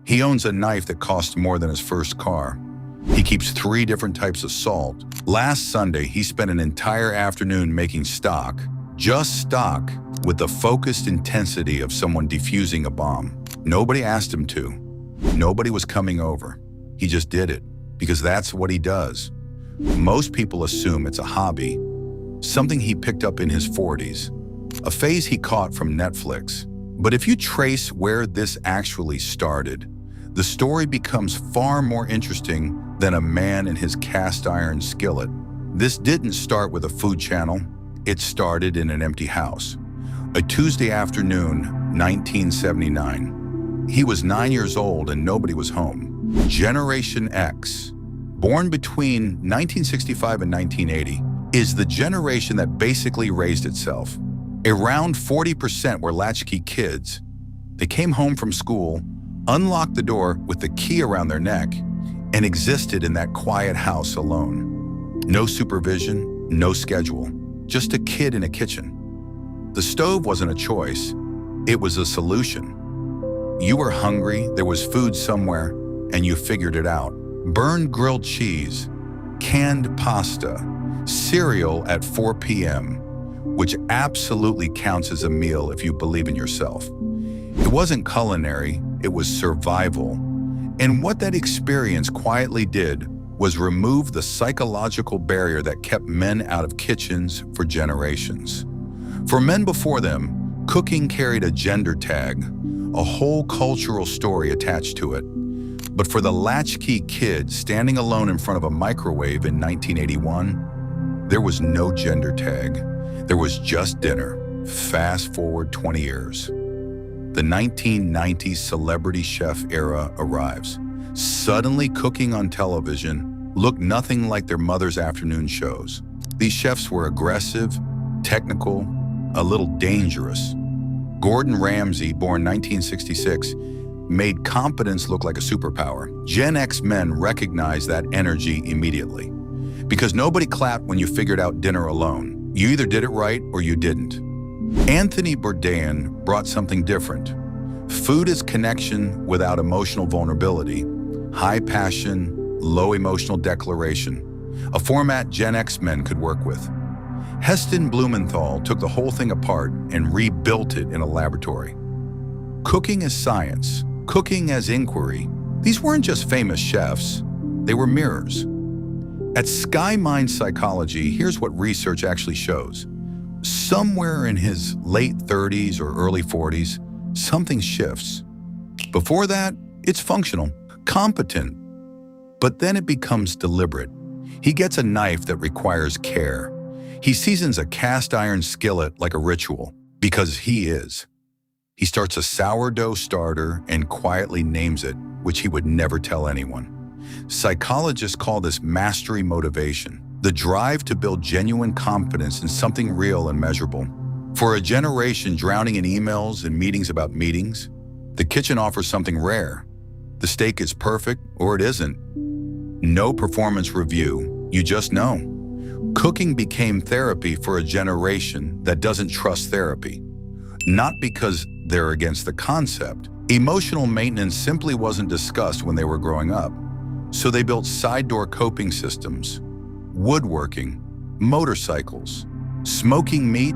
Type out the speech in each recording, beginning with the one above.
He owns a knife that costs more than his first car. He keeps 3 different types of salt. Last Sunday, he spent an entire afternoon making stock, just stock, with the focused intensity of someone defusing a bomb. Nobody asked him to. Nobody was coming over. He just did it, because that's what he does. Most people assume it's a hobby, something he picked up in his 40s, a phase he caught from Netflix. But if you trace where this actually started, the story becomes far more interesting than a man and his cast iron skillet. This didn't start with a food channel. It started in an empty house. A Tuesday afternoon, 1979. He was 9 years old and nobody was home. Generation X, born between 1965 and 1980, is the generation that basically raised itself. Around 40% were latchkey kids. They came home from school, unlocked the door with the key around their neck, and existed in that quiet house alone. No supervision, no schedule, just a kid in a kitchen. The stove wasn't a choice, it was a solution. You were hungry, there was food somewhere, and you figured it out. Burned grilled cheese, canned pasta, cereal at 4 p.m., which absolutely counts as a meal if you believe in yourself. It wasn't culinary, it was survival. And what that experience quietly did was remove the psychological barrier that kept men out of kitchens for generations. For men before them, cooking carried a gender tag, a whole cultural story attached to it. But for the latchkey kid standing alone in front of a microwave in 1981, there was no gender tag. There was just dinner. Fast forward 20 years. The 1990s celebrity chef era arrives. Suddenly cooking on television looked nothing like their mother's afternoon shows. These chefs were aggressive, technical, a little dangerous. Gordon Ramsay, born 1966, made competence look like a superpower. Gen X men recognized that energy immediately. Because nobody clapped when you figured out dinner alone. You either did it right or you didn't. Anthony Bourdain brought something different. Food is connection without emotional vulnerability, high passion, low emotional declaration, a format Gen X men could work with. Heston Blumenthal took the whole thing apart and rebuilt it in a laboratory. Cooking as science, cooking as inquiry. These weren't just famous chefs, they were mirrors. At SkyMind Psychology, here's what research actually shows. Somewhere in his late 30s or early 40s, something shifts. Before that, it's functional, competent, but then it becomes deliberate. He gets a knife that requires care. He seasons a cast iron skillet like a ritual, because he is. He starts a sourdough starter and quietly names it, which he would never tell anyone. Psychologists call this mastery motivation, the drive to build genuine confidence in something real and measurable. For a generation drowning in emails and meetings about meetings, the kitchen offers something rare. The steak is perfect or it isn't. No performance review, you just know. Cooking became therapy for a generation that doesn't trust therapy. Not because they're against the concept. Emotional maintenance simply wasn't discussed when they were growing up. So they built side door coping systems, woodworking, motorcycles, smoking meat,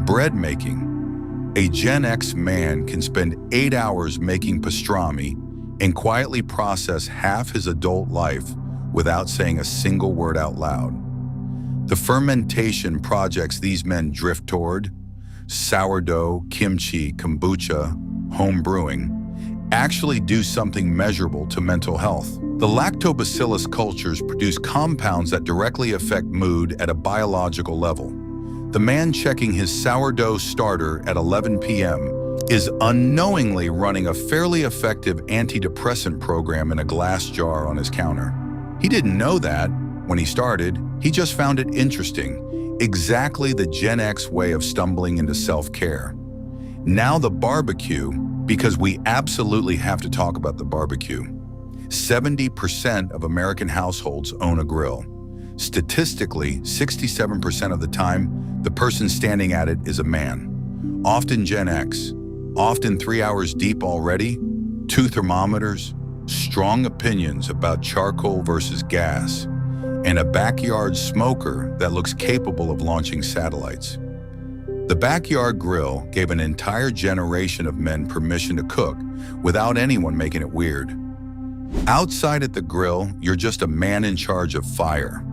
bread making. A Gen X man can spend 8 hours making pastrami and quietly process half his adult life without saying a single word out loud. The fermentation projects these men drift toward, sourdough, kimchi, kombucha, home brewing, actually do something measurable to mental health. The lactobacillus cultures produce compounds that directly affect mood at a biological level. The man checking his sourdough starter at 11 p.m. is unknowingly running a fairly effective antidepressant program in a glass jar on his counter. He didn't know that when he started, he just found it interesting, exactly the Gen X way of stumbling into self-care. Now the barbecue, because we absolutely have to talk about the barbecue. 70% of American households own a grill. Statistically, 67% of the time, the person standing at it is a man. Often Gen X, often 3 hours deep already, 2 thermometers, strong opinions about charcoal versus gas, and a backyard smoker that looks capable of launching satellites. The backyard grill gave an entire generation of men permission to cook without anyone making it weird. Outside at the grill, you're just a man in charge of fire,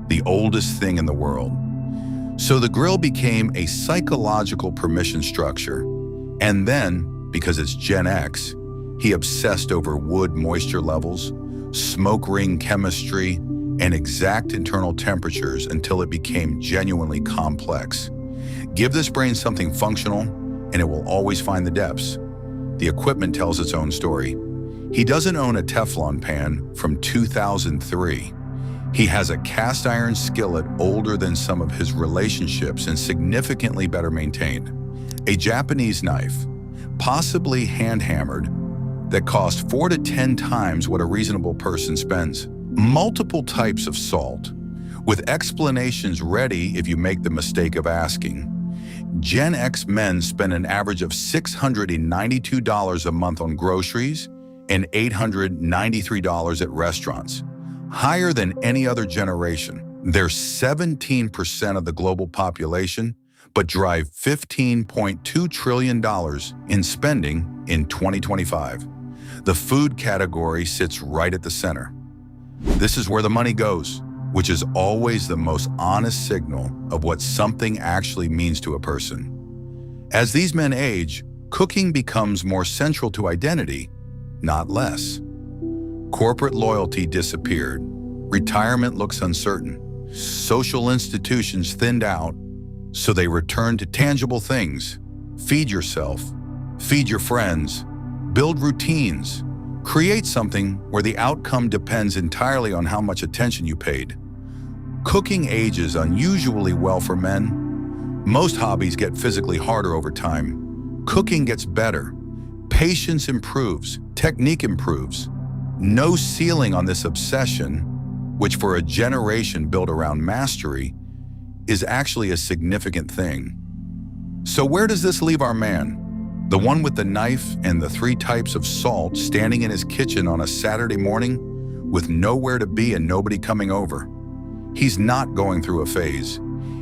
the oldest thing in the world. So the grill became a psychological permission structure. And then, because it's Gen X, he obsessed over wood moisture levels, smoke ring chemistry, and exact internal temperatures until it became genuinely complex. Give this brain something functional, and it will always find the depths. The equipment tells its own story. He doesn't own a Teflon pan from 2003. He has a cast iron skillet older than some of his relationships and significantly better maintained. A Japanese knife, possibly hand-hammered, that cost 4 to 10 times what a reasonable person spends. Multiple types of salt, with explanations ready if you make the mistake of asking. Gen X men spend an average of $692 a month on groceries and $893 at restaurants, higher than any other generation. They're 17% of the global population, but drive $15.2 trillion in spending in 2025. The food category sits right at the center. This is where the money goes, which is always the most honest signal of what something actually means to a person. As these men age, cooking becomes more central to identity, not less. Corporate loyalty disappeared. Retirement looks uncertain. Social institutions thinned out, so they returned to tangible things. Feed yourself, feed your friends, build routines, create something where the outcome depends entirely on how much attention you paid. Cooking ages unusually well for men. Most hobbies get physically harder over time. Cooking gets better. Patience improves. Technique improves. No ceiling on this obsession, which for a generation built around mastery, is actually a significant thing. So where does this leave our man? The one with the knife and the 3 types of salt standing in his kitchen on a Saturday morning with nowhere to be and nobody coming over. He's not going through a phase.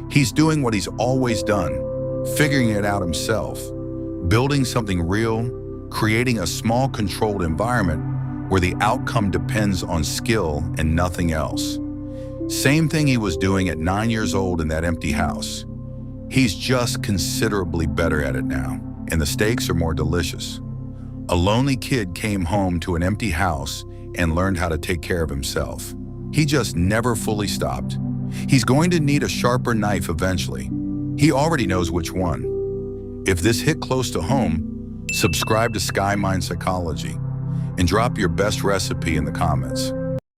He's doing what he's always done, figuring it out himself, building something real, creating a small controlled environment where the outcome depends on skill and nothing else. Same thing he was doing at 9 years old in that empty house. He's just considerably better at it now, and the stakes are more delicious. A lonely kid came home to an empty house and learned how to take care of himself. He just never fully stopped. He's going to need a sharper knife eventually. He already knows which one. If this hit close to home, subscribe to SkyMind Psychology and drop your best recipe in the comments.